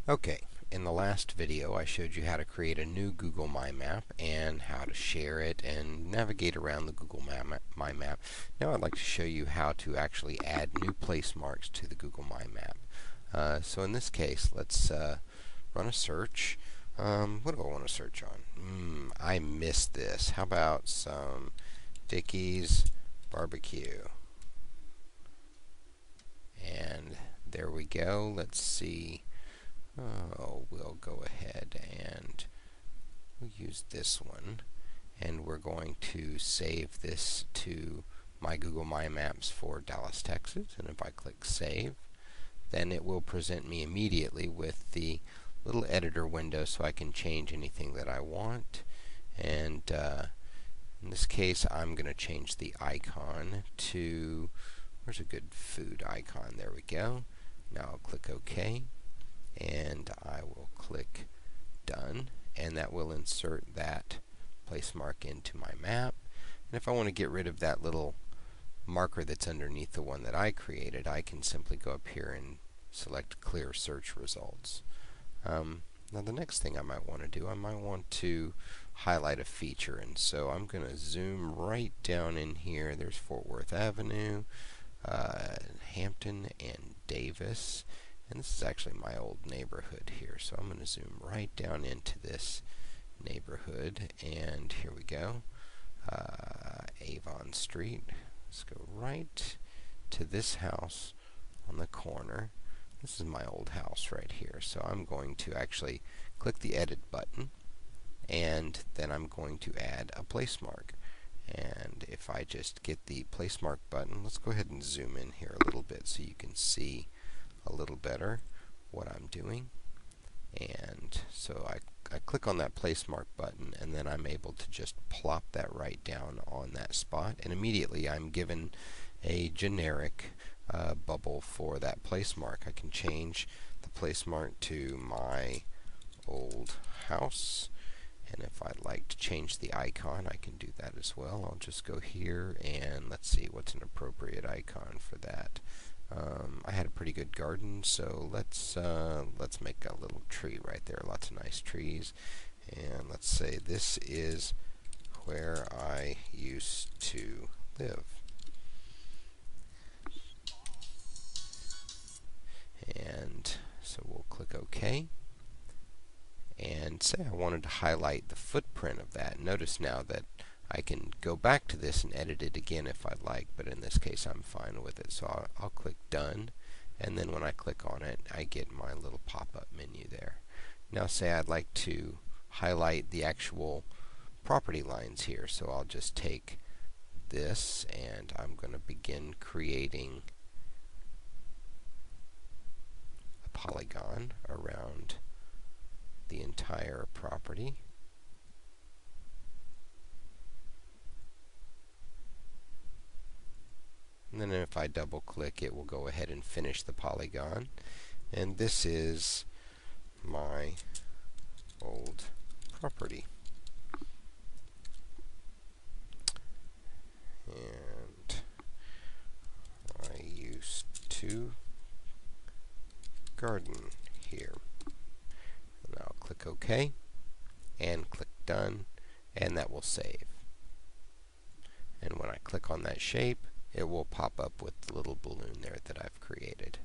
Okay, in the last video I showed you how to create a new Google My Map and how to share it and navigate around the Google My Map. Now I'd like to show you how to actually add new place marks to the Google My Map. So in this case, let's run a search. What do I want to search on? I missed this. How about some Dickey's barbecue? And there we go. Let's see. We'll go ahead and we'll use this one, and we're going to save this to my Google My Maps for Dallas, Texas. And if I click Save, then it will present me immediately with the little editor window so I can change anything that I want. And in this case, I'm going to change the icon to, where's a good food icon? There we go. Now I'll click OK. And I will click Done, and that will insert that place mark into my map. And if I want to get rid of that little marker that's underneath the one that I created, I can simply go up here and select Clear Search Results. Now the next thing I might want to do, I might want to highlight a feature, and so I'm going to zoom right down in here. There's Fort Worth Avenue, Hampton, and Davis. And this is actually my old neighborhood here, so I'm going to zoom right down into this neighborhood, and here we go. Avon Street. Let's go right to this house on the corner. This is my old house right here, so I'm going to actually click the Edit button, and then I'm going to add a place mark. And if I just get the place mark button, let's go ahead and zoom in here a little bit so you can see a little better what I'm doing. And so I click on that place mark button, and then I'm able to just plop that right down on that spot, and immediately I'm given a generic bubble for that place mark. I can change the place mark to my old house, and if I'd like to change the icon, I can do that as well. I'll just go here and let's see what's an appropriate icon for that. I had a pretty good garden, so let's make a little tree right there. Lots of nice trees, and let's say this is where I used to live. And so we'll click OK. And say I wanted to highlight the footprint of that. Notice now that I can go back to this and edit it again if I'd like, but in this case I'm fine with it. So I'll click Done, and then when I click on it, I get my little pop-up menu there. Now say I'd like to highlight the actual property lines here, so I'll just take this and I'm going to begin creating a polygon around the entire property. And then if I double click, it will go ahead and finish the polygon. And this is my old property. And I used to garden here. And I'll click OK and click Done, and that will save. And when I click on that shape, it will pop up with the little balloon there that I've created.